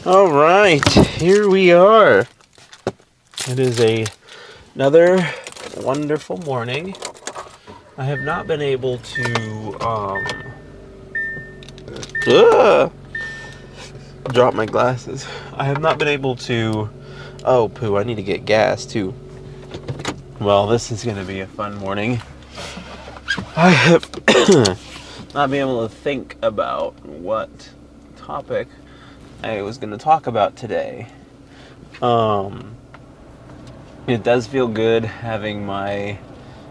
All right, here we are. It is another wonderful morning. I have not been able to drop my glasses. I have not been able to. Oh, poo! I need to get gas too. Well, this is going to be a fun morning. I have not been able to think about what topic I was going to talk about today. It does feel good having my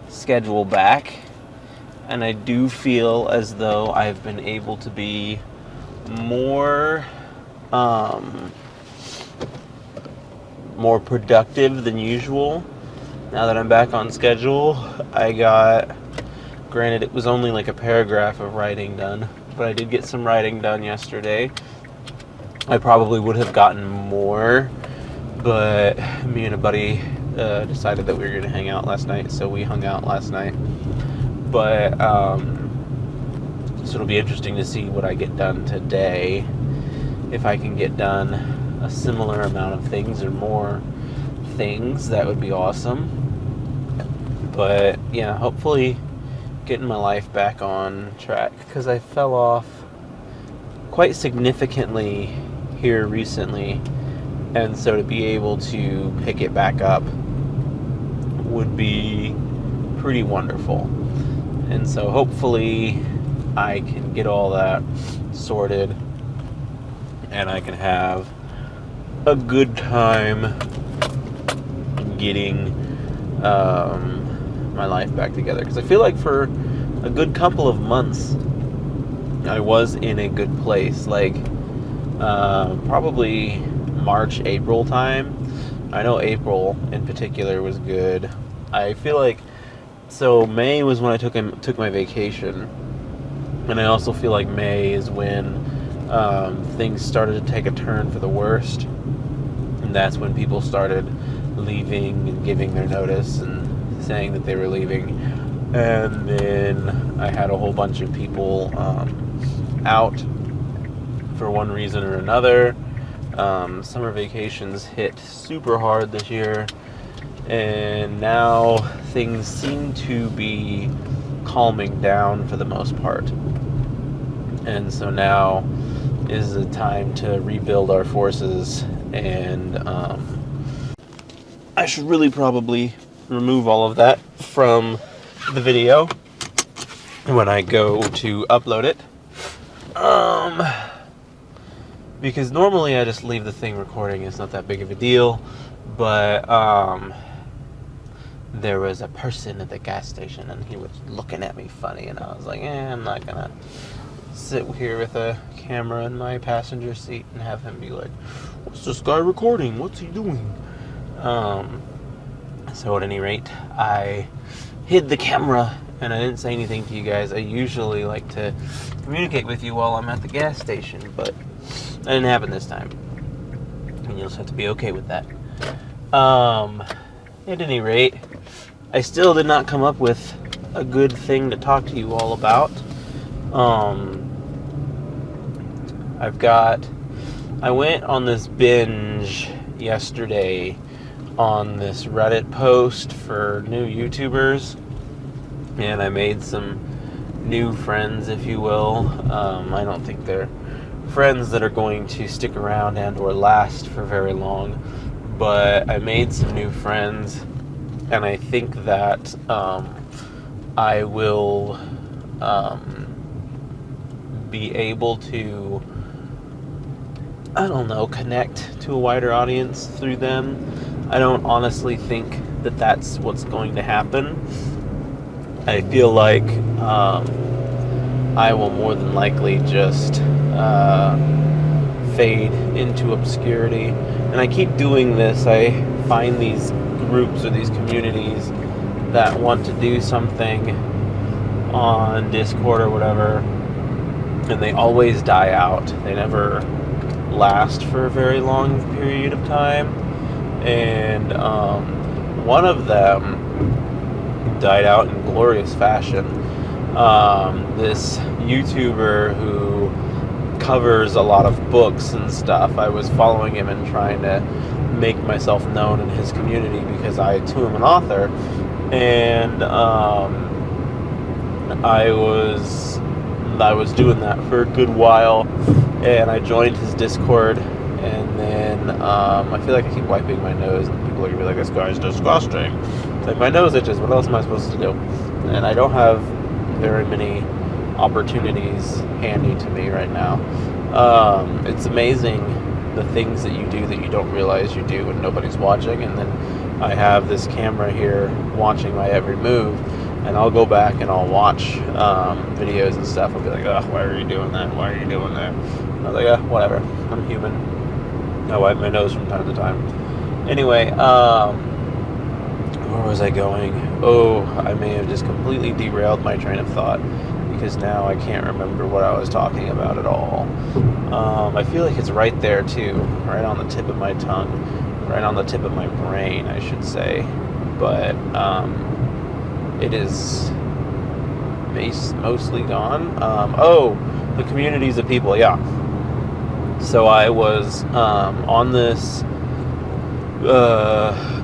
schedule back, and I do feel as though I've been able to be more productive than usual. Now that I'm back on schedule, granted it was only like a paragraph of writing done, but I did get some writing done yesterday. I probably would have gotten more, but me and a buddy decided that we were going to hang out last night, so we hung out last night. But so it'll be interesting to see what I get done today. If I can get done a similar amount of things or more things, that would be awesome. But yeah, hopefully getting my life back on track, because I fell off quite significantly here recently, and so to be able to pick it back up would be pretty wonderful. And so hopefully I can get all that sorted and I can have a good time getting my life back together, because I feel like for a good couple of months I was in a good place, like probably March, April time. I know April in particular was good. I feel like, so May was when I took my vacation, and I also feel like May is when things started to take a turn for the worst, and that's when people started leaving and giving their notice and saying that they were leaving. And then I had a whole bunch of people out for one reason or another. Summer vacations hit super hard this year, and now things seem to be calming down for the most part. And so now is the time to rebuild our forces, and I should really probably remove all of that from the video when I go to upload it. Because normally I just leave the thing recording, it's not that big of a deal, but there was a person at the gas station and he was looking at me funny, and I was like, I'm not gonna sit here with a camera in my passenger seat and have him be like, what's this guy recording? What's he doing? So at any rate, I hid the camera and I didn't say anything to you guys. I usually like to communicate with you while I'm at the gas station, but that didn't happen this time. And you'll just have to be okay with that. At any rate, I still did not come up with a good thing to talk to you all about. I went on this binge yesterday on this Reddit post for new YouTubers, and I made some new friends, if you will. I don't think they're friends that are going to stick around and or last for very long, but I made some new friends, and I think that I will be able to, connect to a wider audience through them. I don't honestly think that that's what's going to happen. I feel like I will more than likely just fade into obscurity. And I keep doing this. I find these groups or these communities that want to do something on Discord or whatever, and they always die out. They never last for a very long period of time. And one of them died out in glorious fashion. This YouTuber who covers a lot of books and stuff. I was following him and trying to make myself known in his community because I too am an author, and I was doing that for a good while, and I joined his Discord, and then I feel like I keep wiping my nose, and people are gonna be like, "This guy's disgusting." It's like, my nose itches. What else am I supposed to do? And I don't have very many opportunities handy to me right now. It's amazing the things that you do that you don't realize you do when nobody's watching, and then I have this camera here watching my every move, and I'll go back and I'll watch videos and stuff. I'll be like, "Oh, why are you doing that? Why are you doing that?" And I was like, "Oh, whatever. I'm human." I wipe my nose from time to time. Anyway, where was I going? Oh, I may have just completely derailed my train of thought, because now I can't remember what I was talking about at all. I feel like it's right there too, right on the tip of my tongue, right on the tip of my brain, I should say. But it is mostly gone. The communities of people, yeah. So I was on this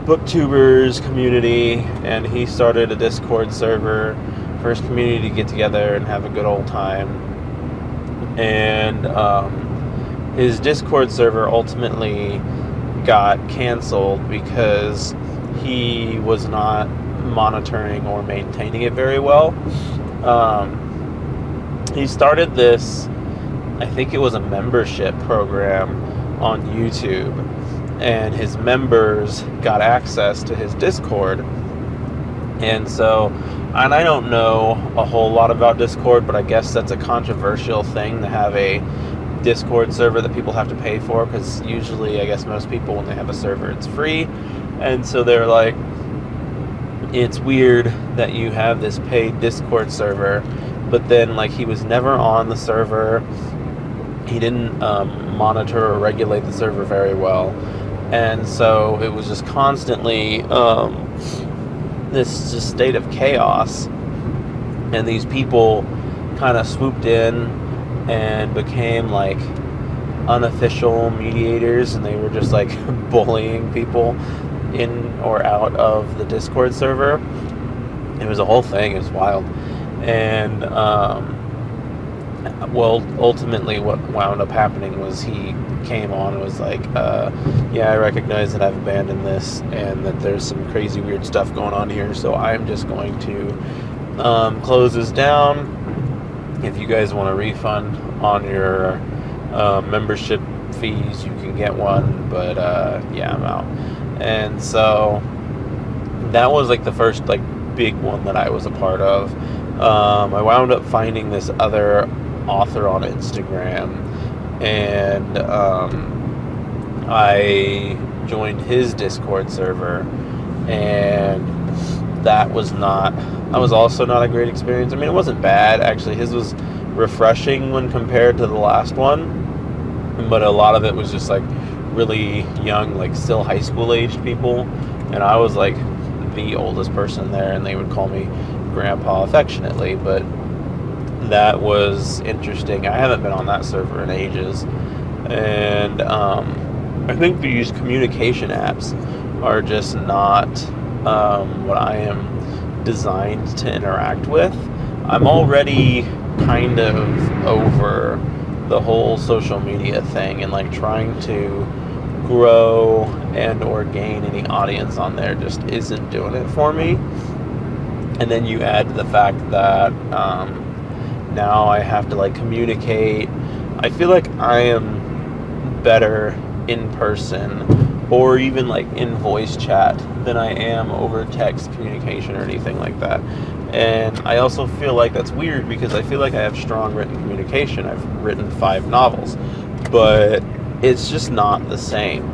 booktubers community, and he started a Discord server for his community to get together and have a good old time. And his Discord server ultimately got canceled because he was not monitoring or maintaining it very well. He started this, I think it was a membership program on YouTube, and his members got access to his Discord. And so, and I don't know a whole lot about Discord, but I guess that's a controversial thing to have a Discord server that people have to pay for, because usually, I guess most people, when they have a server, it's free. And so they're like, it's weird that you have this paid Discord server, but then, like, he was never on the server. He didn't monitor or regulate the server very well. And so it was just constantly this just state of chaos. And these people kind of swooped in and became like unofficial mediators, and they were just like bullying people in or out of the Discord server. It was a whole thing. It was wild. And well, ultimately what wound up happening was he came on and was like, yeah, I recognize that I've abandoned this and that there's some crazy weird stuff going on here, so I'm just going to close this down. If you guys want a refund on your membership fees, you can get one, but yeah, I'm out. And so that was like the first like big one that I was a part of. I wound up finding this other author on Instagram, and I joined his Discord server, and that was also not a great experience. I mean, it wasn't bad, actually. His was refreshing when compared to the last one, but a lot of it was just like really young, like still high school aged people, and I was like the oldest person there, and they would call me grandpa affectionately. But that was interesting. I haven't been on that server in ages, and I think these communication apps are just not what I am designed to interact with. I'm already kind of over the whole social media thing, and like trying to grow and or gain any audience on there just isn't doing it for me. And then you add the fact that now I have to like communicate. I feel like I am better in person or even like in voice chat than I am over text communication or anything like that. And I also feel like that's weird, because I feel like I have strong written communication. I've written 5 novels, but it's just not the same.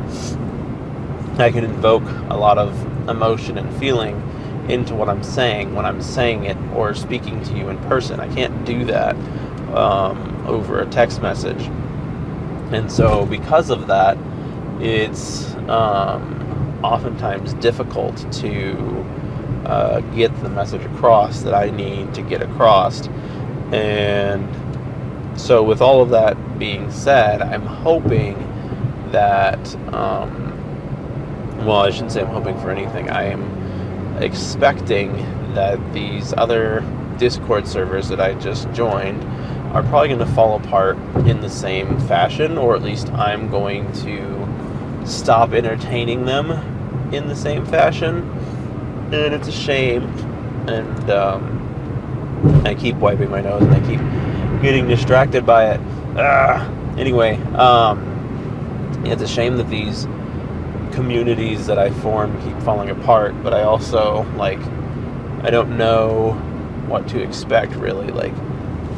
I can invoke a lot of emotion and feeling into what I'm saying when I'm saying it or speaking to you in person. I can't do that over a text message. And so because of that, it's oftentimes difficult to get the message across that I need to get across. And So with all of that being said, I'm hoping that, well, I shouldn't say I'm hoping for anything. I am expecting that these other Discord servers that I just joined are probably going to fall apart in the same fashion, or at least I'm going to stop entertaining them in the same fashion. And it's a shame. And I keep wiping my nose and I keep getting distracted by it. Anyway, it's a shame that these communities that I form keep falling apart, but I also, I don't know what to expect, really.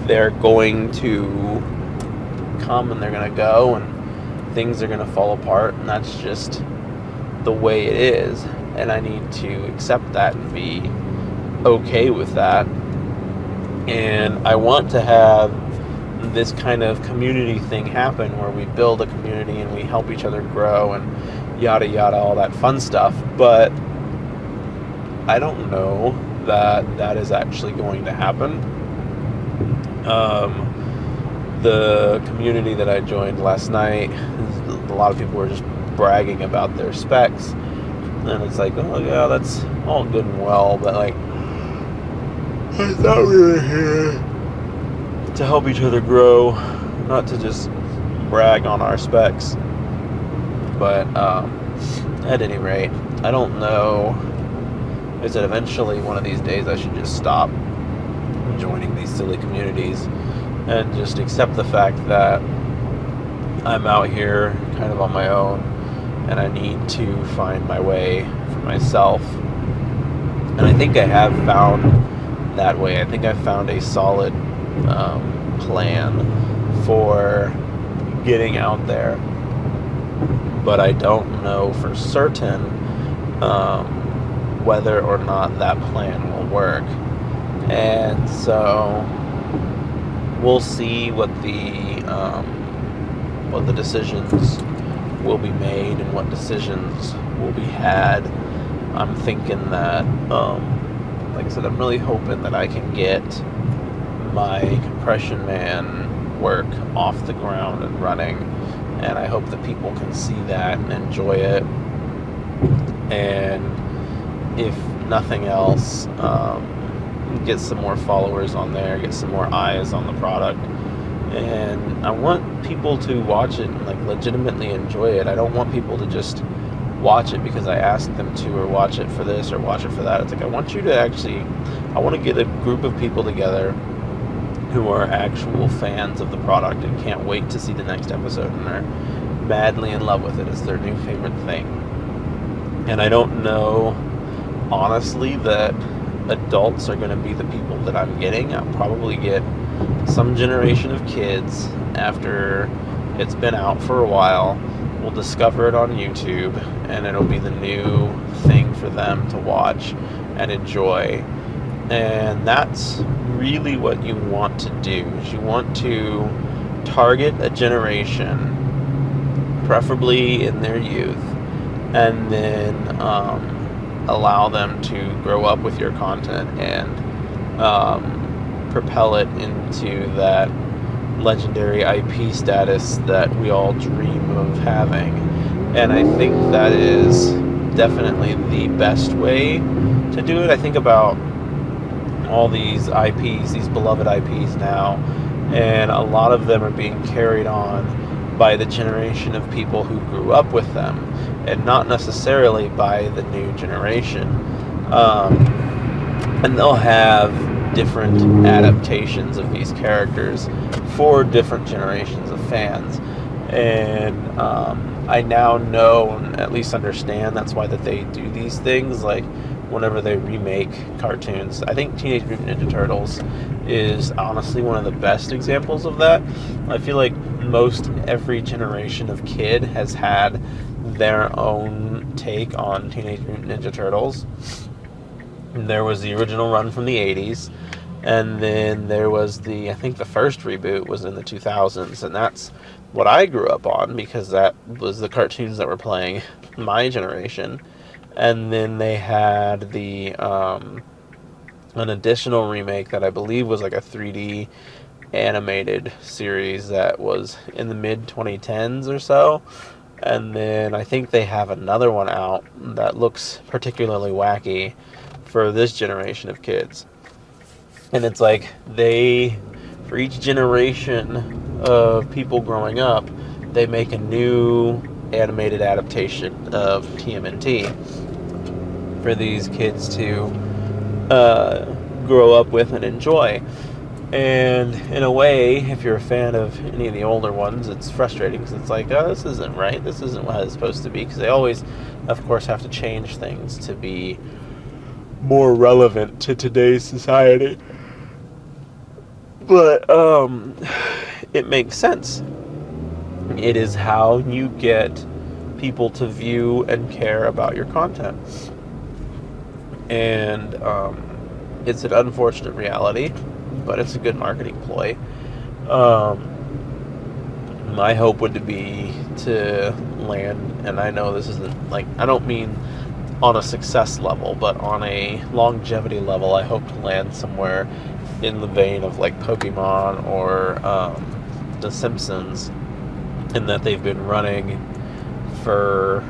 They're going to come and they're going to go, and things are going to fall apart, and that's just the way it is, and I need to accept that and be okay with that. And I want to have this kind of community thing happen where we build a community and we help each other grow and yada yada, all that fun stuff, but I don't know that that is actually going to happen. The community that I joined last night, a lot of people were just bragging about their specs, and it's like, oh yeah, that's all good and well, but I thought we were here to help each other grow, not to just brag on our specs. But at any rate, I don't know. Is that eventually one of these days I should just stop joining these silly communities and just accept the fact that I'm out here kind of on my own and I need to find my way for myself. And I think I have found that way. I think I've found a solid plan for getting out there, but I don't know for certain whether or not that plan will work. And so we'll see what the decisions will be made and what decisions will be had. I'm thinking that, like I said, I'm really hoping that I can get my Compression Man work off the ground and running, and I hope that people can see that and enjoy it. And if nothing else, get some more followers on there, get some more eyes on the product. And I want people to watch it and legitimately enjoy it. I don't want people to just watch it because I asked them to, or watch it for this or watch it for that. It's I want you to I want to get a group of people together who are actual fans of the product and can't wait to see the next episode and are madly in love with it. It's their new favorite thing. And I don't know, honestly, that adults are going to be the people that I'm getting. I'll probably get some generation of kids after it's been out for a while. We'll discover it on YouTube, and it'll be the new thing for them to watch and enjoy. And that's really what you want to do, is you want to target a generation, preferably in their youth, and then allow them to grow up with your content and propel it into that legendary IP status that we all dream of having. And I think that is definitely the best way to do it. I think about all these IPs, these beloved IPs now, and a lot of them are being carried on by the generation of people who grew up with them, and not necessarily by the new generation. And they'll have different adaptations of these characters for different generations of fans. And I now know, and at least understand, that's why that they do these things. Whenever they remake cartoons, I think Teenage Mutant Ninja Turtles is honestly one of the best examples of that. I feel like most every generation of kid has had their own take on Teenage Mutant Ninja Turtles. There was the original run from the 80s, and then there was I think the first reboot was in the 2000s, and that's what I grew up on because that was the cartoons that were playing my generation. And then they had an additional remake that I believe was a 3D animated series that was in the mid 2010s or so. And then I think they have another one out that looks particularly wacky for this generation of kids. And it's like for each generation of people growing up, they make a new animated adaptation of TMNT for these kids to grow up with and enjoy. And in a way, if you're a fan of any of the older ones, it's frustrating because it's like, oh, this isn't right. This isn't what it's supposed to be. Because they always, of course, have to change things to be more relevant to today's society. But it makes sense. It is how you get people to view and care about your content. And it's an unfortunate reality, but it's a good marketing ploy. My hope would be to land, and I know this isn't like, I don't mean on a success level, but on a longevity level, I hope to land somewhere in the vein of like Pokemon or The Simpsons, in that they've been running for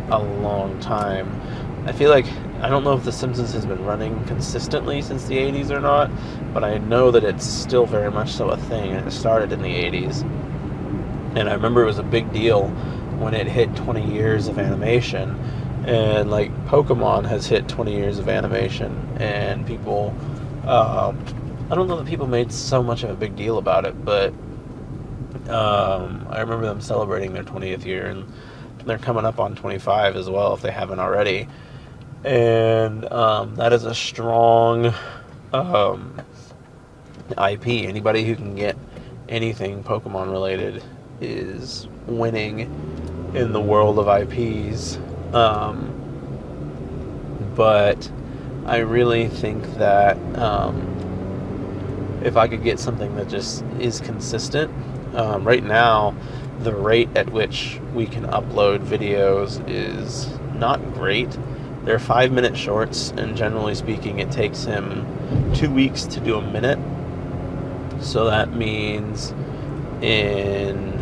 a long time. I feel like, I don't know if The Simpsons has been running consistently since the 80s or not, but I know that it's still very much so a thing, and it started in the 80s. And I remember it was a big deal when it hit 20 years of animation, and like Pokemon has hit 20 years of animation, and people, I don't know that people made so much of a big deal about it, but I remember them celebrating their 20th year, and they're coming up on 25 as well if they haven't already. And that is a strong IP. Anybody who can get anything Pokemon related is winning in the world of IPs. But I really think that if I could get something that just is consistent, right now the rate at which we can upload videos is not great. They're 5-minute shorts, and generally speaking, it takes him 2 weeks to do a minute. So that means in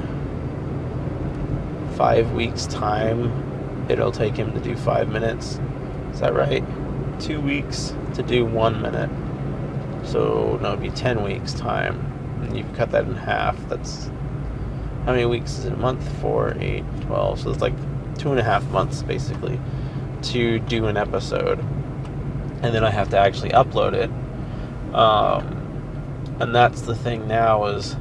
5 weeks' time, it'll take him to do 5 minutes. Is that right? 2 weeks to do 1 minute. So, no, it'd be 10 weeks' time. And you cut that in half. That's, how many weeks is it? A month? 4, 8, 12. So it's like 2.5 months, basically, to do an episode. And then I have to actually upload it. And that's the thing now, is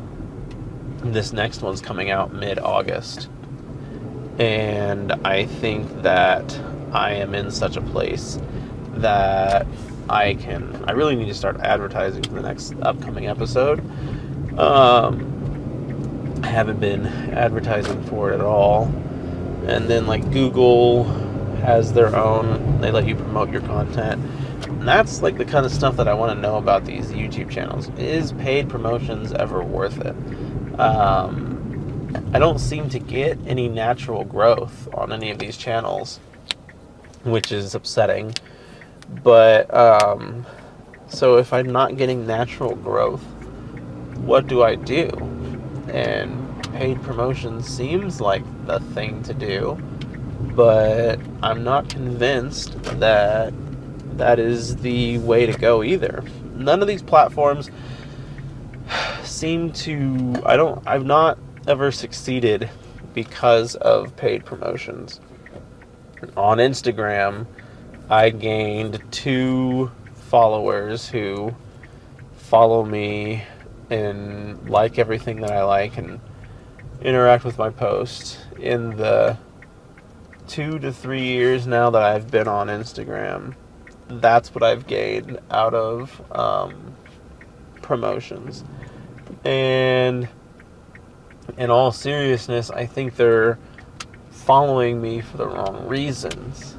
this next one's coming out mid-August. And I think that I am in such a place that I really need to start advertising for the next upcoming episode. I haven't been advertising for it at all. And then like Google has their own, they let you promote your content. And that's like the kind of stuff that I want to know about these YouTube channels. Is paid promotions ever worth it? I don't seem to get any natural growth on any of these channels, which is upsetting. But, so if I'm not getting natural growth, what do I do? And paid promotion seems like the thing to do, but I'm not convinced that that is the way to go either. None of these platforms seem to, I've not ever succeeded because of paid promotions. On Instagram, I gained 2 followers who follow me and like everything that I like and interact with my posts in the 2 to 3 years now that I've been on Instagram. That's what I've gained out of promotions. And in all seriousness, I think they're following me for the wrong reasons.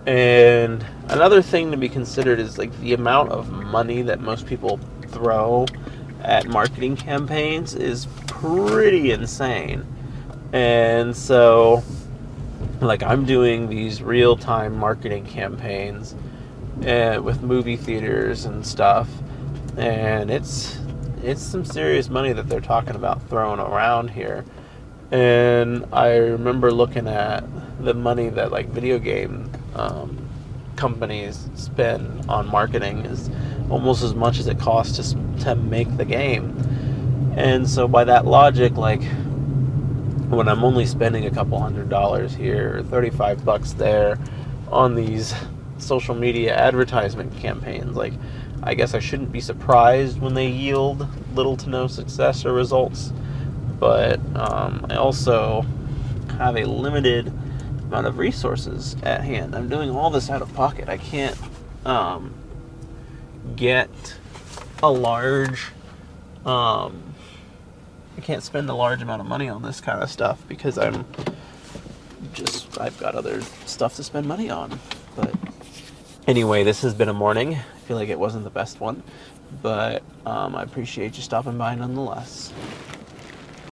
And another thing to be considered is like the amount of money that most people throw at marketing campaigns is pretty insane. And so, like, I'm doing these real-time marketing campaigns with movie theaters and stuff, and it's it's some serious money that they're talking about throwing around here. And I remember looking at the money that like video game companies spend on marketing is almost as much as it costs to make the game. And so by that logic, like when I'm only spending a couple $100 here or $35 there on these social media advertisement campaigns, like I guess I shouldn't be surprised when they yield little to no success or results. But I also have a limited amount of resources at hand. I'm doing all this out of pocket. I can't get a large I can't spend a large amount of money on this kind of stuff because I've got other stuff to spend money on. But anyway, this has been a morning. I feel like it wasn't the best one, but I appreciate you stopping by nonetheless.